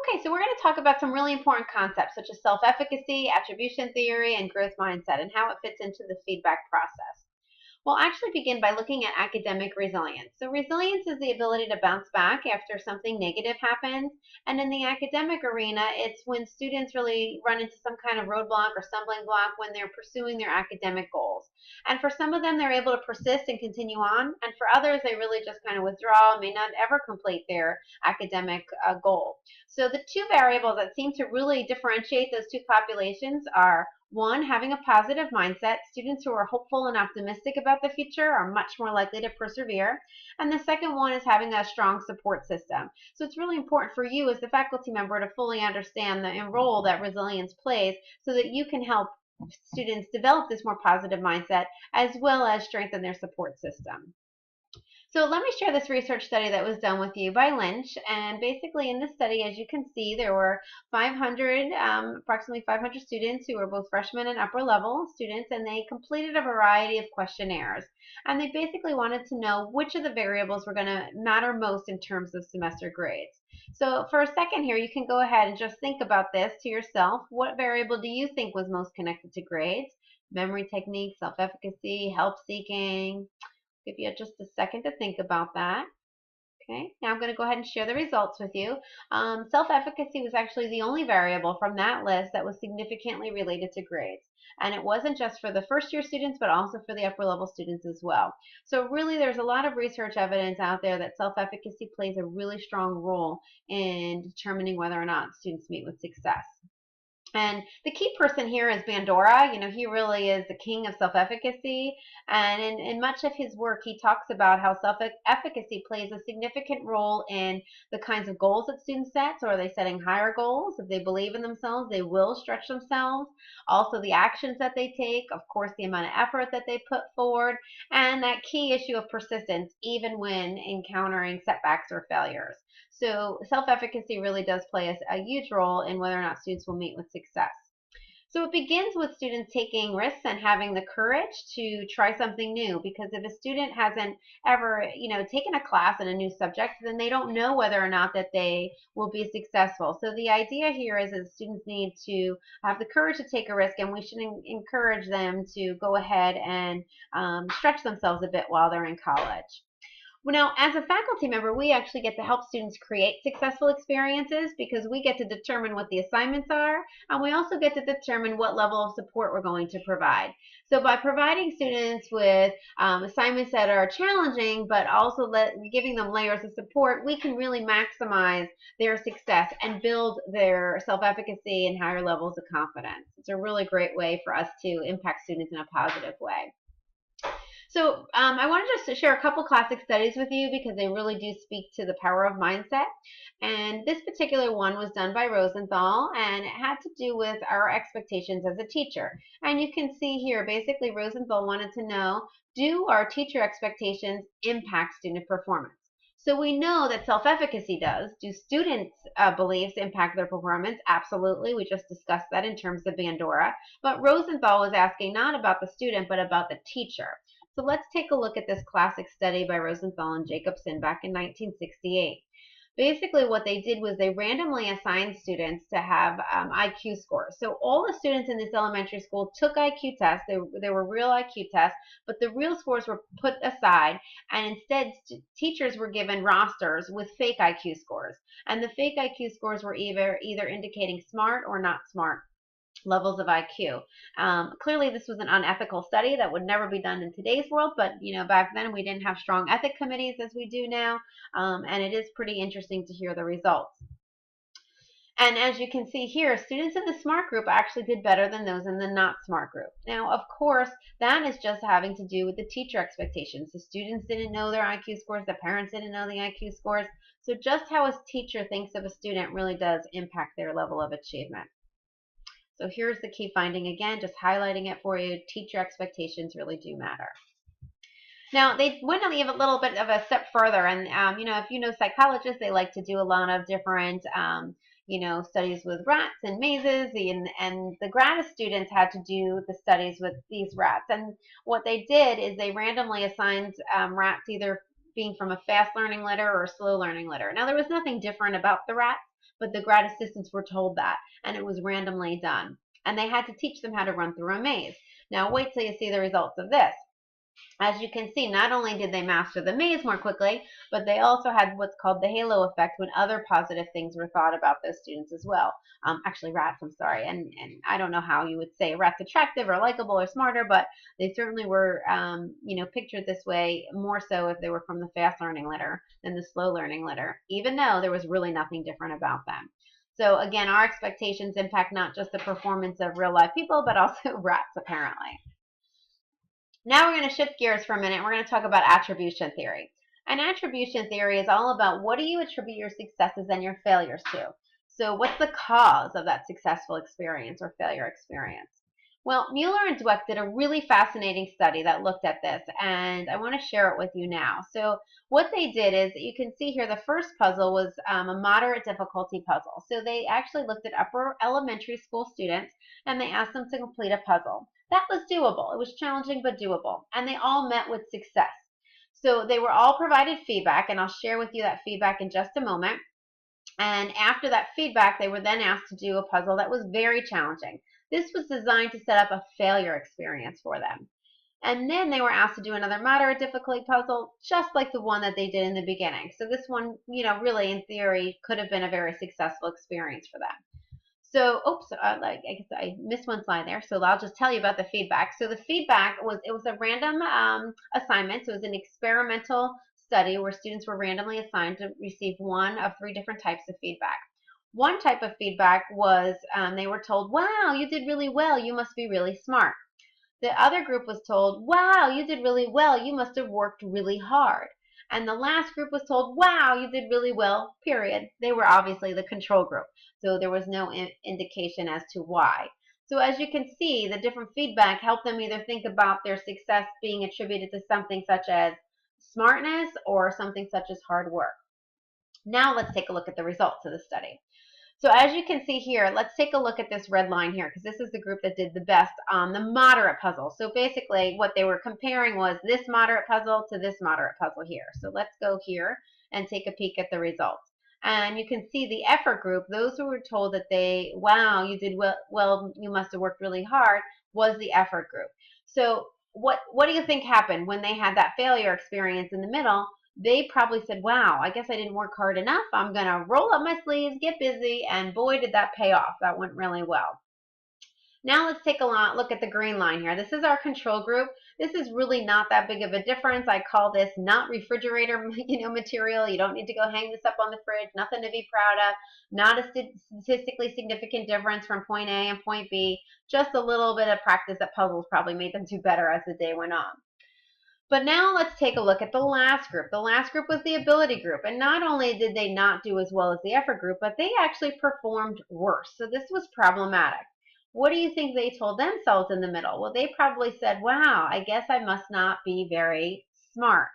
Okay, so we're going to talk about some really important concepts such as self-efficacy, attribution theory, and growth mindset, and how it fits into the feedback process. We'll actually begin by looking at academic resilience. So resilience is the ability to bounce back after something negative happens. And in the academic arena, it's when students really run into some kind of roadblock or stumbling block when they're pursuing their academic goals. And for some of them, they're able to persist and continue on. And for others, they really just kind of withdraw and may not ever complete their academic goal. So the two variables that seem to really differentiate those two populations are one, having a positive mindset. Students who are hopeful and optimistic about the future are much more likely to persevere. And the second one is having a strong support system. So it's really important for you as the faculty member to fully understand the role that resilience plays so that you can help students develop this more positive mindset as well as strengthen their support system. So let me share this research study that was done with you by Lynch. And basically in this study, as you can see, there were approximately 500 students who were both freshmen and upper level students, and they completed a variety of questionnaires. And they basically wanted to know which of the variables were going to matter most in terms of semester grades. So for a second here, you can go ahead and just think about this to yourself. What variable do you think was most connected to grades? Memory technique, self-efficacy, help seeking? Give you just a second to think about that. Okay, now I'm going to go ahead and share the results with you. Self-efficacy was actually the only variable from that list that was significantly related to grades. And it wasn't just for the first year students, but also for the upper level students as well. So really there's a lot of research evidence out there that self-efficacy plays a really strong role in determining whether or not students meet with success. And the key person here is Bandura. He really is the king of self-efficacy. And in much of his work, he talks about how self-efficacy plays a significant role in the kinds of goals that students set. So are they setting higher goals? If they believe in themselves, they will stretch themselves. Also the actions that they take, of course, the amount of effort that they put forward, and that key issue of persistence, even when encountering setbacks or failures. So self-efficacy really does play a huge role in whether or not students will meet with success. So it begins with students taking risks and having the courage to try something new, because if a student hasn't ever, taken a class in a new subject, then they don't know whether or not that they will be successful. So the idea here is that students need to have the courage to take a risk, and we should encourage them to go ahead and stretch themselves a bit while they're in college. Well, now, as a faculty member, we actually get to help students create successful experiences because we get to determine what the assignments are, and we also get to determine what level of support we're going to provide. So by providing students with assignments that are challenging, but also giving them layers of support, we can really maximize their success and build their self-efficacy and higher levels of confidence. It's a really great way for us to impact students in a positive way. So I wanted just to share a couple classic studies with you because they really do speak to the power of mindset. And this particular one was done by Rosenthal, and it had to do with our expectations as a teacher. And you can see here, basically Rosenthal wanted to know, do our teacher expectations impact student performance? So we know that self-efficacy does. Do students' beliefs impact their performance? Absolutely. We just discussed that in terms of Bandura. But Rosenthal was asking not about the student, but about the teacher. So let's take a look at this classic study by Rosenthal and Jacobson back in 1968. Basically what they did was they randomly assigned students to have IQ scores. So all the students in this elementary school took IQ tests. They were real IQ tests, but the real scores were put aside, and instead teachers were given rosters with fake IQ scores. And the fake IQ scores were either indicating smart or not smart levels of IQ. Clearly this was an unethical study that would never be done in today's world, but back then we didn't have strong ethic committees as we do now, and it is pretty interesting to hear the results. And as you can see here, students in the smart group actually did better than those in the not smart group. Now, of course, that is just having to do with the teacher expectations. The students didn't know their IQ scores, the parents didn't know the IQ scores, so just how a teacher thinks of a student really does impact their level of achievement. So here's the key finding again, just highlighting it for you. Teacher expectations really do matter. Now, they went on even a little bit of a step further, and if you know psychologists, they like to do a lot of different studies with rats and mazes, and the grad students had to do the studies with these rats. And what they did is they randomly assigned rats either being from a fast learning litter or a slow learning litter. Now, there was nothing different about the rats. but the grad assistants were told that, and it was randomly done. And they had to teach them how to run through a maze. Now wait till you see the results of this. As you can see, not only did they master the maze more quickly, but they also had what's called the halo effect when other positive things were thought about those students as well. Actually, rats, I'm sorry. And I don't know how you would say rats attractive or likable or smarter, but they certainly were, pictured this way more so if they were from the fast learning litter than the slow learning litter, even though there was really nothing different about them. So again, our expectations impact not just the performance of real life people, but also rats, apparently. Now we're going to shift gears for a minute. We're going to talk about attribution theory. And attribution theory is all about what do you attribute your successes and your failures to? So what's the cause of that successful experience or failure experience? Well, Mueller and Dweck did a really fascinating study that looked at this, and I want to share it with you now. So what they did is, you can see here, the first puzzle was a moderate difficulty puzzle. So they actually looked at upper elementary school students, and they asked them to complete a puzzle. That was doable. It was challenging but doable, and they all met with success. So they were all provided feedback, and I'll share with you that feedback in just a moment. And after that feedback, they were then asked to do a puzzle that was very challenging. This was designed to set up a failure experience for them. And then they were asked to do another moderate difficulty puzzle, just like the one that they did in the beginning. So this one, really in theory could have been a very successful experience for them. So, I guess I missed one slide there. So I'll just tell you about the feedback. So the feedback was, it was a random assignment. So it was an experimental study where students were randomly assigned to receive one of 3 different types of feedback. One type of feedback was they were told, wow, you did really well. You must be really smart. The other group was told, wow, you did really well. You must have worked really hard. And the last group was told, wow, you did really well, period. They were obviously the control group. So there was no indication as to why. So as you can see, the different feedback helped them either think about their success being attributed to something such as smartness or something such as hard work. Now let's take a look at the results of the study. So as you can see here, let's take a look at this red line here, because this is the group that did the best on the moderate puzzle. So basically what they were comparing was this moderate puzzle to this moderate puzzle here. So let's go here and take a peek at the results. And you can see the effort group, those who were told that wow, you did well, you must have worked really hard, was the effort group. So what do you think happened when they had that failure experience in the middle? They probably said, wow, I guess I didn't work hard enough. I'm going to roll up my sleeves, get busy, and boy, did that pay off. That went really well. Now let's take a look at the green line here. This is our control group. This is really not that big of a difference. I call this not refrigerator material. You don't need to go hang this up on the fridge. Nothing to be proud of. Not a statistically significant difference from point A and point B. Just a little bit of practice at puzzles probably made them do better as the day went on. But now let's take a look at the last group. The last group was the ability group. And not only did they not do as well as the effort group, but they actually performed worse. So this was problematic. What do you think they told themselves in the middle? Well, they probably said, wow, I guess I must not be very smart.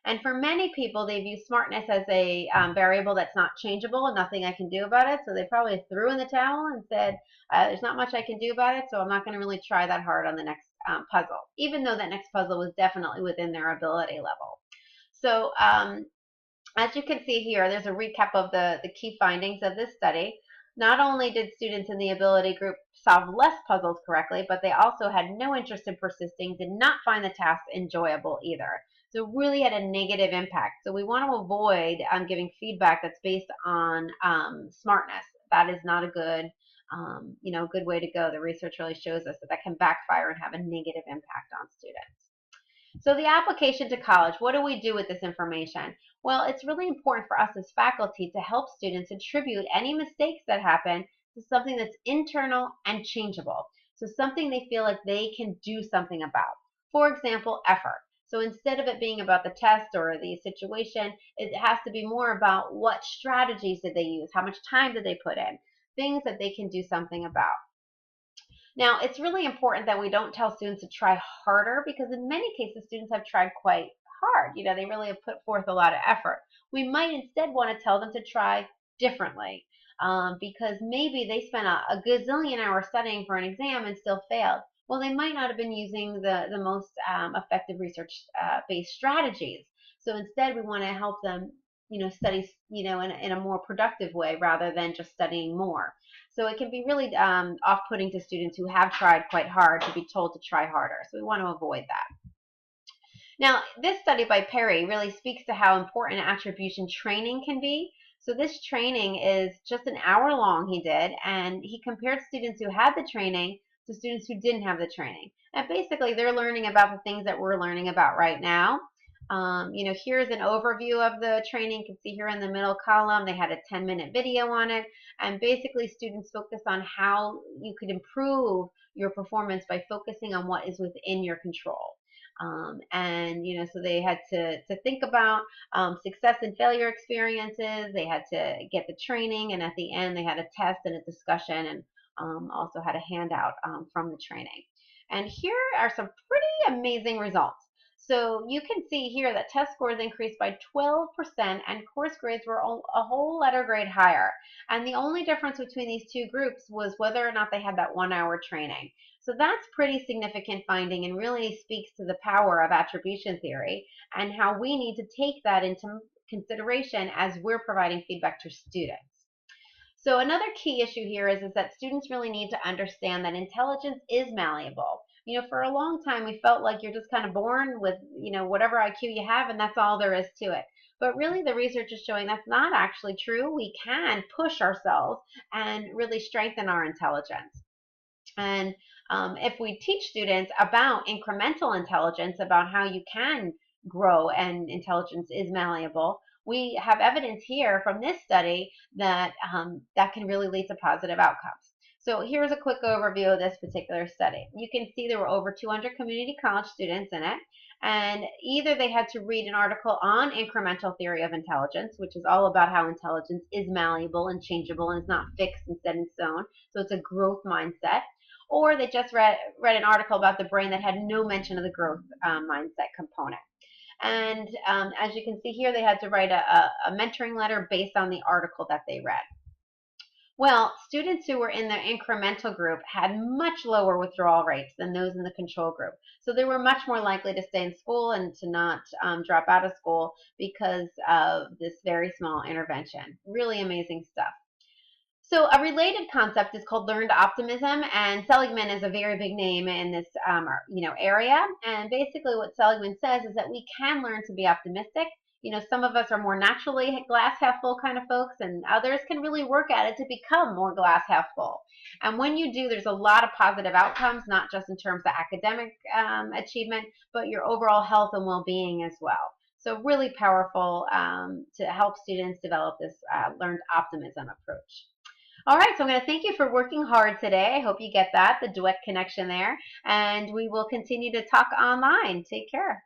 And for many people, they view smartness as a variable that's not changeable and nothing I can do about it. So they probably threw in the towel and said, there's not much I can do about it, so I'm not going to really try that hard on the next puzzle, even though that next puzzle was definitely within their ability level. So as you can see here, there's a recap of the key findings of this study. Not only did students in the ability group solve less puzzles correctly, but they also had no interest in persisting, did not find the task enjoyable either. So really had a negative impact. So we want to avoid giving feedback that's based on smartness. That is not a good good way to go. The research really shows us that can backfire and have a negative impact on students. So the application to college, what do we do with this information? Well, it's really important for us as faculty to help students attribute any mistakes that happen to something that's internal and changeable. So something they feel like they can do something about. For example, effort. So instead of it being about the test or the situation, it has to be more about what strategies did they use, how much time did they put in, things that they can do something about. Now, it's really important that we don't tell students to try harder, because in many cases, students have tried quite hard. They really have put forth a lot of effort. We might instead want to tell them to try differently, because maybe they spent a gazillion hours studying for an exam and still failed. Well, they might not have been using the most effective research-based strategies. So instead, we want to help them study, in a more productive way rather than just studying more. So it can be really off-putting to students who have tried quite hard to be told to try harder. So we want to avoid that. Now, this study by Perry really speaks to how important attribution training can be. So this training is just an hour long he did, and he compared students who had the training to students who didn't have the training. And basically, they're learning about the things that we're learning about right now. Here's an overview of the training. You can see here in the middle column, they had a 10-minute video on it. And basically, students focus on how you could improve your performance by focusing on what is within your control. So they had to think about success and failure experiences. They had to get the training, and at the end, they had a test and a discussion, and also had a handout from the training. And here are some pretty amazing results. So you can see here that test scores increased by 12% and course grades were a whole letter grade higher. And the only difference between these two groups was whether or not they had that 1 hour training. So that's pretty significant finding and really speaks to the power of attribution theory and how we need to take that into consideration as we're providing feedback to students. So another key issue here is that students really need to understand that intelligence is malleable. For a long time, we felt like you're just kind of born with, whatever IQ you have, and that's all there is to it. But really, the research is showing that's not actually true. We can push ourselves and really strengthen our intelligence. And if we teach students about incremental intelligence, about how you can grow and intelligence is malleable, we have evidence here from this study that that can really lead to positive outcomes. So here's a quick overview of this particular study. You can see there were over 200 community college students in it, and either they had to read an article on incremental theory of intelligence, which is all about how intelligence is malleable and changeable and is not fixed and set in stone. So it's a growth mindset. Or they just read an article about the brain that had no mention of the growth mindset component. And as you can see here, they had to write a mentoring letter based on the article that they read. Well, students who were in the incremental group had much lower withdrawal rates than those in the control group. So they were much more likely to stay in school and to not drop out of school because of this very small intervention. Really amazing stuff. So a related concept is called learned optimism, and Seligman is a very big name in this area. And basically what Seligman says is that we can learn to be optimistic. Some of us are more naturally glass half full kind of folks, and others can really work at it to become more glass half full. And when you do, there's a lot of positive outcomes, not just in terms of academic achievement, but your overall health and well-being as well. So really powerful to help students develop this learned optimism approach. All right, so I'm going to thank you for working hard today. I hope you get that, the Dweck connection there. And we will continue to talk online. Take care.